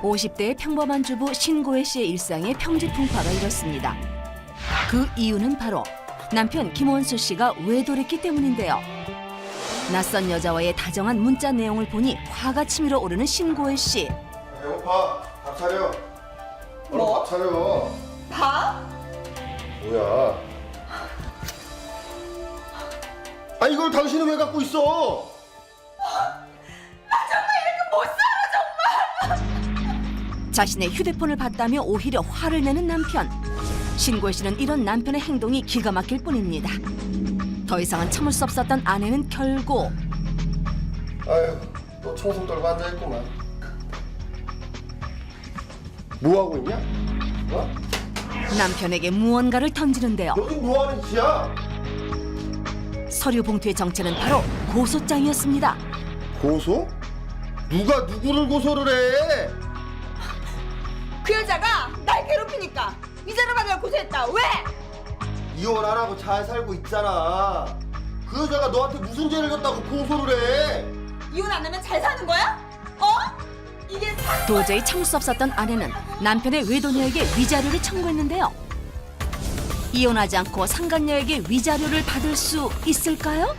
50대의 평범한 주부 신고혜 씨의 일상에 평지풍파가 일었습니다. 그 이유는 바로 남편 김원수 씨가 외도랬기 때문인데요. 낯선 여자와의 다정한 문자 내용을 보니 화가 치밀어 오르는 신고혜 씨. 배고파. 밥 차려. 뭐? 밥 차려. 밥? 뭐야? 아 이걸 당신은 왜 갖고 있어? 자신의 휴대폰을 봤다며 오히려 화를 내는 남편. 신고혜 씨는 이런 남편의 행동이 기가 막힐 뿐입니다. 더 이상은 참을 수 없었던 아내는 결국 아유, 너 청소 떨고 앉아있구만. 뭐 하고 있냐? 어? 남편에게 무언가를 던지는데요. 여기 뭐 하는 짓이야? 서류 봉투의 정체는 바로 고소장이었습니다. 고소? 누가 누구를 고소를 해? 그 여자가 날 괴롭히니까 위자료 받으려 고소했다. 왜? 이혼 안 하고 잘 살고 있잖아. 그 여자가 너한테 무슨 죄를 졌다고 고소를 해? 이혼 안 하면 잘 사는 거야? 어? 이게 도저히 참을 수 없었던 아내는 남편의 외도녀에게 위자료를 청구했는데요. 이혼하지 않고 상간녀에게 위자료를 받을 수 있을까요?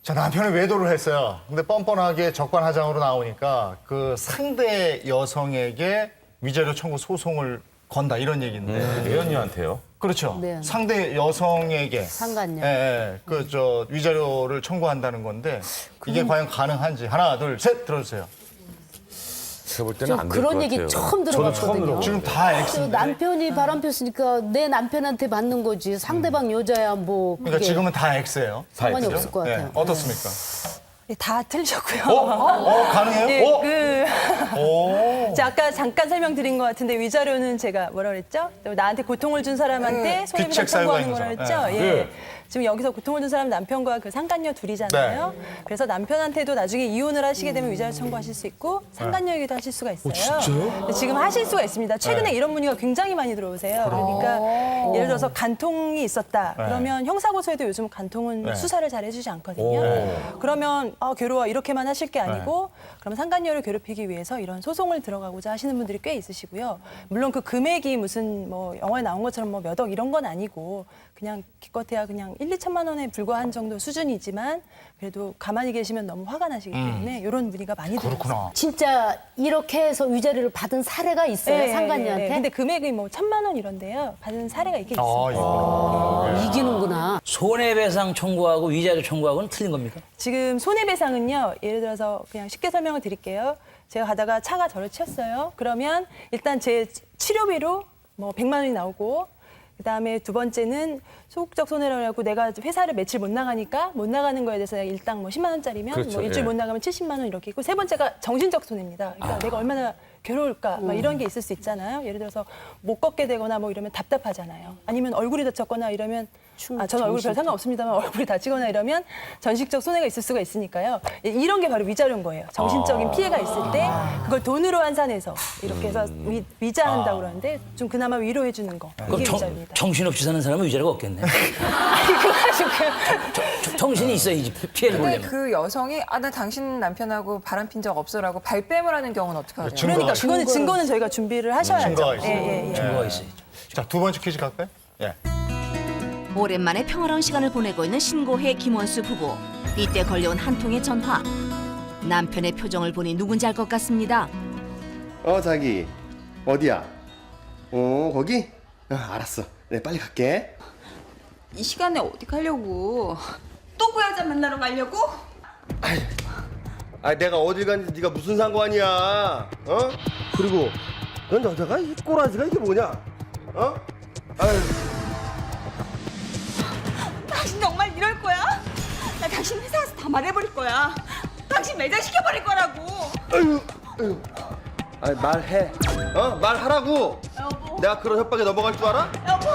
자, 남편이 외도를 했어요. 근데 뻔뻔하게 적반하장으로 나오니까 그 상대 여성에게 위자료 청구 소송을 건다 이런 얘기인데. 매연녀한테요? 그렇죠. 네. 상대 여성에게 상간녀. 그 위자료를 청구한다는 건데 이게 과연 가능한지 하나, 둘, 셋 들어주세요. 제가 볼 때는 저 안 될 것 그런 같아요. 얘기 처음 저도 처음 들어봤거든요. 들어봐요. 지금 다 저 X인데. 남편이 바람 폈으니까 내 남편한테 받는 거지. 상대방 여자야 뭐 그게 그러니까 지금은 다 X예요. 상관이 X죠? 없을 것 같아요. 어떻습니까? 다 틀리셨고요. 가능해요? 네, 오. 제가 아까 잠깐 설명드린 것 같은데 위자료는 제가 뭐라 그랬죠? 나한테 고통을 준 사람한테 손해배상 귀책 사유가 청구하는 있는 거라 사람. 그랬죠? 예. 지금 여기서 고통을 준 사람 남편과 그 상간녀 둘이잖아요. 그래서 남편한테도 나중에 이혼을 하시게 되면 위자료 청구하실 수 있고 상간녀에게도 하실 수가 있어요. 진짜요? 지금 하실 수가 있습니다. 최근에 이런 문의가 굉장히 많이 들어오세요. 그러니까 예를 들어서 간통이 있었다. 그러면 형사고소에도 요즘 간통은 수사를 잘 해주지 않거든요. 그러면 괴로워 이렇게만 하실 게 아니고 그럼 상간녀를 괴롭히기 위해서 이런 소송을 들어가고자 하시는 분들이 꽤 있으시고요. 물론 그 금액이 무슨 뭐 영화에 나온 것처럼 뭐 몇 억 이런 건 아니고 그냥 기껏해야 그냥 1, 2천만 원에 불과한 정도 수준이지만 그래도 가만히 계시면 너무 화가 나시기 때문에 이런 문의가 많이 들어요. 그렇구나. 진짜 이렇게 해서 위자료를 받은 사례가 있어요, 상간녀한테? 근데 금액이 뭐 1,000만 원 이런데요. 받은 사례가 있긴 아, 있습니다. 이기는구나. 손해배상 청구하고 위자료 청구하고는 틀린 겁니까? 지금 손해배상은요. 예를 들어서 그냥 쉽게 설명을 드릴게요. 제가 가다가 차가 저를 치였어요. 그러면 일단 제 치료비로 뭐 100만 원이 나오고 그다음에 두 번째는 소극적 손해라고 하고 내가 회사를 며칠 못 나가니까 못 나가는 거에 대해서 일당 뭐 10만 원짜리면 그렇죠, 뭐 일주일 예. 못 나가면 70만 원 이렇게 있고 세 번째가 정신적 손해입니다. 그러니까 내가 얼마나 괴로울까 막 이런 게 있을 수 있잖아요. 예를 들어서 못 걷게 되거나 뭐 이러면 답답하잖아요. 아니면 얼굴이 다쳤거나 이러면 저는 얼굴 별 상관없습니다만 얼굴이 다치거나 이러면 전식적 손해가 있을 수가 있으니까요. 이런 게 바로 위자료인 거예요. 정신적인 피해가 있을 때 그걸 돈으로 환산해서 이렇게 해서 위자한다고 그러는데 좀 그나마 위로해 주는 거. 그럼 이게 위자료입니다. 정신없이 사는 사람은 위자료가 없겠네. 그거 하시고요. 정신이 있어야지 피해를 근데 보려면. 그 여성이 나 당신 남편하고 바람핀 적 없어라고 발뺌을 하는 경우는 어떻게 하냐? 그러니까 그거는 증거는 저희가 준비를 하셔야죠. 증거가 있어요. 예. 증거가 있어야죠. 자, 두 번째 퀴즈 갈까요? 예. 오랜만에 평화로운 시간을 보내고 있는 신고혜 김원수 부부. 이때 걸려온 한 통의 전화. 남편의 표정을 보니 누군지 알 것 같습니다. 자기 어디야? 거기? 알았어. 네 빨리 갈게. 이 시간에 어디 가려고? 또 그 여자 만나러 가려고? 내가 어딜 갔는지 네가 무슨 상관이야? 그리고 넌 여자가 이 꼬라지가 이게 뭐냐? 당신 정말 이럴 거야? 나 당신 회사에서 다 말해버릴 거야. 당신 매장시켜버릴 거라고. 말해. 말하라고. 여보. 내가 그런 협박에 넘어갈 줄 알아? 여보.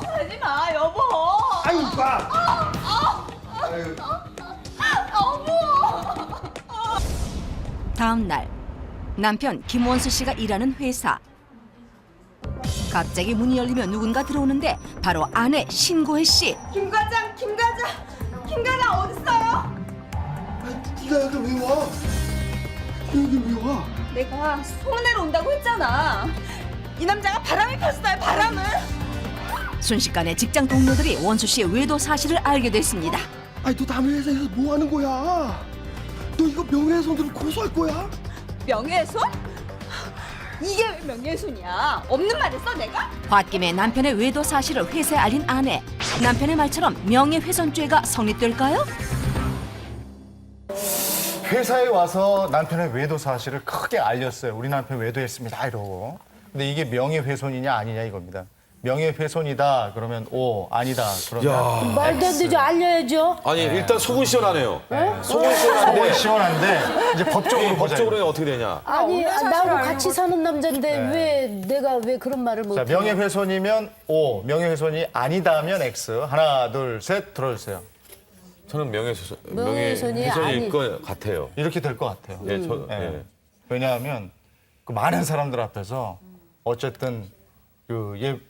하지 마, 여보. 아유, 봐. 여보. 다음 날 남편 김원수 씨가 일하는 회사. 갑자기 문이 열리며 누군가 들어오는데 바로 아내 신고혜 씨. 김 과장 어딨어요? 네가 여기 왜 와? 여기 왜 와? 내가 소문내러 온다고 했잖아. 이 남자가 바람이 폈어요, 바람을. 순식간에 직장 동료들이 원수 씨의 외도 사실을 알게 됐습니다. 아니 너 남의 회사에서 뭐 하는 거야? 너 이거 명예훼손으로 고소할 거야? 명예훼손? 이게 왜 명예훼손이야? 없는 말 했어, 내가? 홧김에 남편의 외도 사실을 회사에 알린 아내. 남편의 말처럼 명예훼손죄가 성립될까요? 회사에 와서 남편의 외도 사실을 크게 알렸어요. 우리 남편 외도했습니다 이러고. 근데 이게 명예훼손이냐 아니냐 이겁니다. 명예훼손이다 그러면 O, 아니다 그러면 말도 안 되죠. 알려야죠. 아니 일단 속은 시원하네요. 속은 속은 시원한데 시원한데 이제 법적으로 보자. 법적으로는 어떻게 되냐? 아니 없는 사실을 나하고 알고 같이 사는 남자인데 왜 내가 왜 그런 말을 자, 못해? 명예훼손이면 O, 명예훼손이 아니다면 X. 하나, 둘, 셋 들어주세요. 저는 명예훼손이 명예훼손일 아니- 것 같아요. 이렇게 될 것 같아요. 예, 저, 예. 예. 왜냐하면 그 많은 사람들 앞에서 어쨌든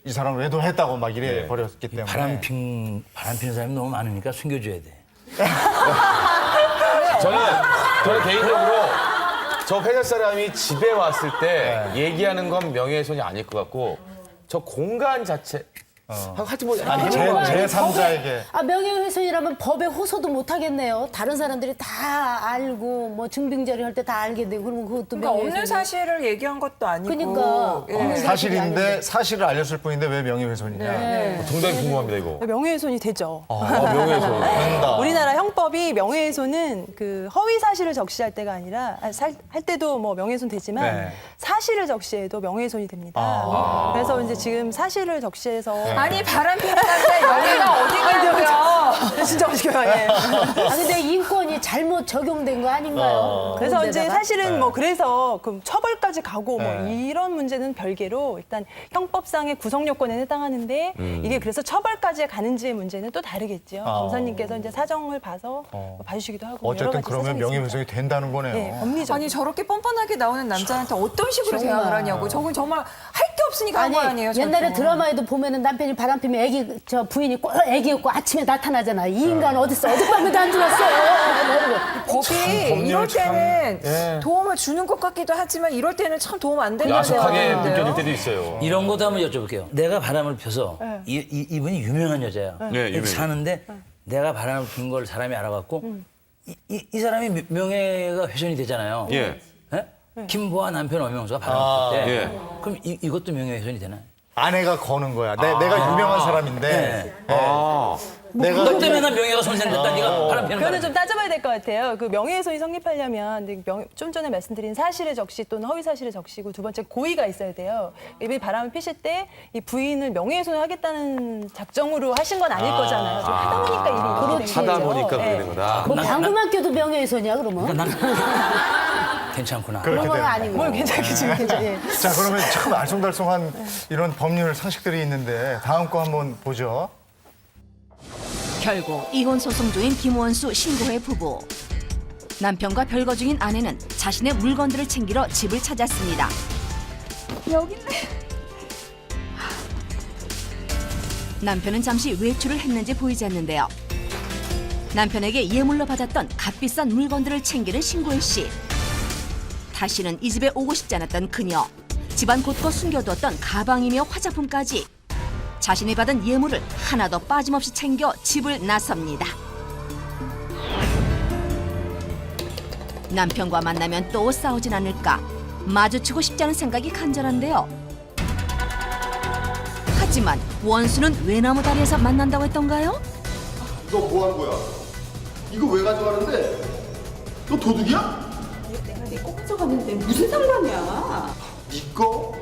이 사람 외도했다고 막 이래 네. 버렸기 때문에 바람 피는 사람이 너무 많으니까 숨겨줘야 돼. 저는 개인적으로 저 회사 사람이 집에 왔을 때 얘기하는 건 명예훼손이 아닐 것 같고 저 공간 자체 하여튼 뭐 아니 제3자에게 명예훼손이라면 법에 호소도 못 하겠네요. 다른 사람들이 다 알고 뭐 증빙 자료 할 때 다 알게 되고 그러면 그것도 그러니까 없는 명예훼손이- 사실을 얘기한 것도 아니고. 그러니까 예. 없는 사실인데 사실을 알렸을 뿐인데 왜 명예훼손이냐. 정답이 궁금합니다 이거. 명예훼손이 되죠. 명예훼손. 된다. 우리나라 형법이 명예훼손은 그 허위 사실을 적시할 때가 아니라 할 때도 뭐 명예훼손 되지만 네. 사실을 적시해도 명예훼손이 됩니다. 그래서 이제 지금 사실을 적시해서 아니 바람 피는 남자의 명예가 어디냐고요. 진짜 어지겨요. 예. 근데 인권이 잘못 적용된 거 아닌가요? 그래서 이제 그런데다가? 사실은 뭐 그래서 그 처벌까지 가고 뭐 이런 문제는 별개로 일단 형법상의 구성 요건에 해당하는데 이게 그래서 처벌까지 가는지의 문제는 또 다르겠죠. 검사님께서 이제 사정을 봐서 뭐 봐주시기도 하고 여러 어쨌든 가지 그러면 사정이 있습니다. 명예훼손이 된다는 거네요. 네, 법리적. 아니 저렇게 뻔뻔하게 나오는 남자한테 어떤 식으로 정말. 대응을 하냐고. 저건 정말 할 게 없으니까 한 아니 거 아니에요. 옛날에 저건. 드라마에도 보면은 남편이 바람 피면 애기 저 부인이 꼭 애기였고 아침에 나타나잖아. 이 인간 어딨어? 어젯밤에도 안 들었어요. 법이 이럴 참, 때는 예. 도움을 주는 것 같기도 하지만 이럴 때는 참 도움 안 된다고 야속하게 생각하는데요. 느껴질 때도 있어요. 이런 것도 한번 여쭤볼게요. 내가 바람을 펴서 이분이 유명한 여자야. 네, 이렇게 유명해요. 사는데 내가 바람을 핀 걸 사람이 알아갖고 이 사람이 명예가 훼손이 되잖아요. 예. 예? 김보아 남편 엄영수가 바람을 필 때 예. 그럼 이것도 명예훼손이 되나요? 아내가 거는 거야. 내가 유명한 사람인데 내가 너 때문에 난 명예가 손상됐다. 네가 바람 피는 그거는 거야. 좀 따져봐야 될 것 같아요. 그 명예훼손이 성립하려면 좀 전에 말씀드린 사실의 적시 또는 허위 사실의 적시고 두 번째 고의가 있어야 돼요. 이분이 바람을 피실 때 이 부인을 명예훼손을 하겠다는 작정으로 하신 건 아닐 거잖아요. 좀 하다 보니까 일이 이렇게 된 하다 거죠. 보니까 그렇게 예. 된 거다. 뭐 방금학교도 명예훼손이야 그러면? 난 괜찮구나. 그렇게 그런 건 되는 아니고. 뭘 괜찮게 지금 괜찮. 예. 자, 그러면 참 알쏭달쏭한 이런 법률 상식들이 있는데 다음 거 한번 보죠. 결국 이혼 소송 중인 김원수 신고의 부부. 남편과 별거 중인 아내는 자신의 물건들을 챙기러 집을 찾았습니다. 여기 있네. 남편은 잠시 외출을 했는지 보이지 않는데요. 남편에게 예물로 받았던 값비싼 물건들을 챙기는 신고혜 씨. 다시는 이 집에 오고 싶지 않았던 그녀. 집안 곳곳 숨겨두었던 가방이며 화장품까지. 자신이 받은 예물을 하나도 빠짐없이 챙겨 집을 나섭니다. 남편과 만나면 또 싸우진 않을까. 마주치고 싶지 않은 생각이 간절한데요. 하지만 원수는 외나무 다리에서 만난다고 했던가요? 너 뭐 하는 거야? 이거 왜 가져가는데? 너 도둑이야? 내가 내 거 가져갔는데 무슨 상관이야? 네 거?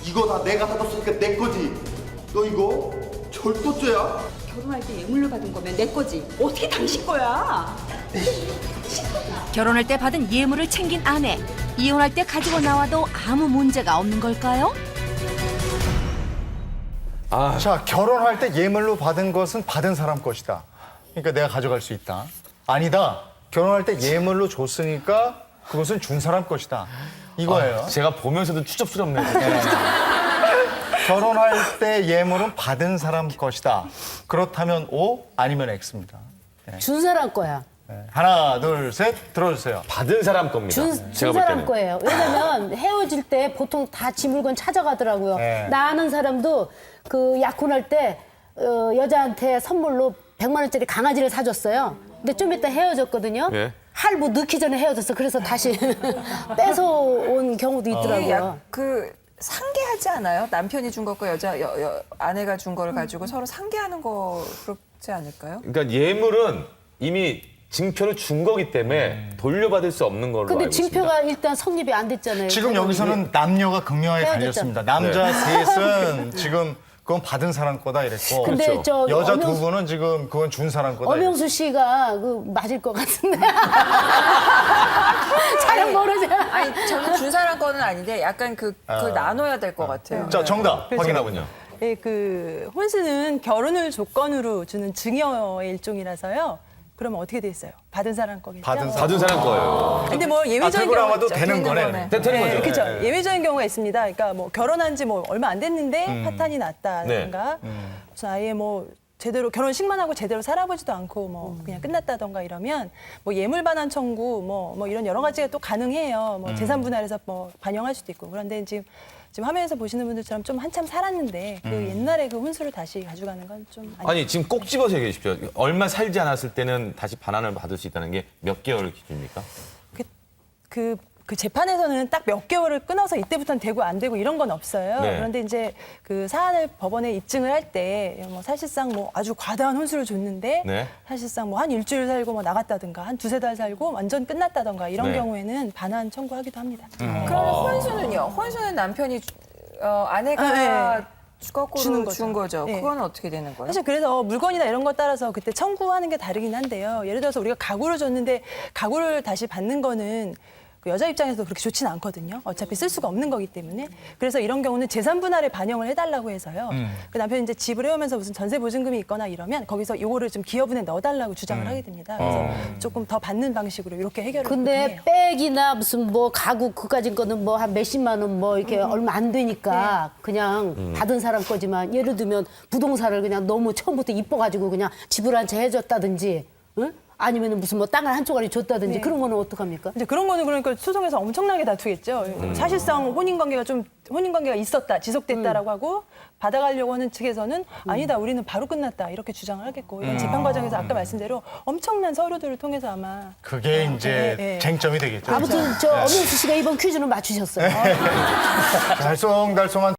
이거 다 내가 사줬으니까 내 거지. 너 이거 절도죄야? 결혼할 때 예물로 받은 거면 내 거지. 어떻게 당신 거야? 결혼할 때 받은 예물을 챙긴 아내. 이혼할 때 가지고 나와도 아무 문제가 없는 걸까요? 자, 결혼할 때 예물로 받은 것은 받은 사람 것이다. 그러니까 내가 가져갈 수 있다. 아니다. 결혼할 때 예물로 줬으니까 그것은 준 사람 것이다. 이거예요. 제가 보면서도 추접스럽네요. 결혼할 때 예물은 받은 사람 것이다. 그렇다면 O, 아니면 X입니다. 준 사람 거야. 하나, 둘, 셋 들어주세요. 받은 사람 겁니다. 준 제가 볼 사람 때는. 거예요. 왜냐면 헤어질 때 보통 다 지 물건 찾아가더라고요. 네. 나 아는 사람도 그 약혼할 때 여자한테 선물로 100만 원짜리 강아지를 사줬어요. 근데 좀 이따 헤어졌거든요. 네. 할부 넣기 전에 헤어졌어. 그래서 다시 뺏어온 경우도 있더라고요. 그 상계하지 않아요? 남편이 준 것과 아내가 준 거를 가지고 서로 상계하는 거 그렇지 않을까요? 그러니까 예물은 이미 징표를 준 거기 때문에 돌려받을 수 없는 걸로 근데 알고 있습니다. 징표가 일단 성립이 안 됐잖아요. 지금 여기서는 남녀가 극명하게 헤어졌죠. 갈렸습니다. 남자 셋은 지금 그건 받은 사람 거다 이랬고 근데 그렇죠. 저 여자 엄영수- 두 분은 지금 그건 준 사람 거다. 엄영수 씨가 그 맞을 것 같은데. 잘은 모르죠. 아니 저는 준 사람 거는 아닌데 약간 그걸 나눠야 될 것 같아요. 이랬고. 자, 정답 확인하군요. 예, 그 혼수는 결혼을 조건으로 주는 증여의 일종이라서요. 그러면 어떻게 돼 있어요? 받은 사람 거겠죠? 받은 사람 거예요. 근데 뭐 예외적인 되고 경우 나와도 있죠. 되는 거네. 거네. 되는 거죠. 그렇죠. 예외적인 경우가 있습니다. 그러니까 뭐 결혼한 지 뭐 얼마 안 됐는데 파탄이 났다든가 무슨 아예 뭐 제대로 결혼식만 하고 제대로 살아보지도 않고 뭐 그냥 끝났다던가 이러면 뭐 예물 반환 청구 뭐 이런 여러 가지가 또 가능해요. 뭐 재산 분할해서 뭐 반영할 수도 있고. 그런데 지금 화면에서 보시는 분들처럼 좀 한참 살았는데 그 옛날에 그 혼수를 다시 가져가는 건 좀 아니 지금 꼭 집어서 얘기해 주십시오. 얼마 살지 않았을 때는 다시 반환을 받을 수 있다는 게 몇 개월 기준입니까? 그 재판에서는 딱 몇 개월을 끊어서 이때부터는 되고 안 되고 이런 건 없어요. 네. 그런데 이제 그 사안을 법원에 입증을 할 때 뭐 사실상 뭐 아주 과다한 혼수를 줬는데 네. 사실상 뭐 한 일주일 살고 뭐 나갔다든가 한 두세 달 살고 완전 끝났다든가 이런 네. 경우에는 반환 청구하기도 합니다. 그럼 혼수는요? 혼수는 남편이 아내가 거꾸로 주는 거죠. 준 거죠. 네. 그건 어떻게 되는 거예요? 사실 그래서 물건이나 이런 것 따라서 그때 청구하는 게 다르긴 한데요. 예를 들어서 우리가 가구를 줬는데 가구를 다시 받는 거는 그 여자 입장에서도 그렇게 좋지는 않거든요. 어차피 쓸 수가 없는 거기 때문에. 그래서 이런 경우는 재산 분할에 반영을 해달라고 해서요. 그 남편이 이제 집을 해오면서 무슨 전세 보증금이 있거나 이러면 거기서 요거를 좀 기여분에 넣어달라고 주장을 하게 됩니다. 그래서 조금 더 받는 방식으로 이렇게 해결을 근데 보통 해요. 백이나 무슨 뭐 가구 그까진 거는 뭐 한 몇십만 원 뭐 이렇게 얼마 안 되니까 그냥 받은 사람 거지만 예를 들면 부동산을 그냥 너무 처음부터 이뻐가지고 그냥 집을 한 채 해줬다든지 응? 아니면 무슨 뭐 땅을 한 조각이 줬다든지 그런 거는 어떡합니까? 이제 그런 거는 그러니까 소송에서 엄청나게 다투겠죠. 사실상 혼인관계가 있었다, 지속됐다라고 하고 받아가려고 하는 측에서는 아니다, 우리는 바로 끝났다 이렇게 주장을 하겠고 이건 재판 과정에서 아까 말씀대로 엄청난 서류들을 통해서 아마 그게 이제 네. 쟁점이 되겠죠. 아무튼 저 엄영수 씨가 이번 퀴즈는 맞추셨어요. 달송달송한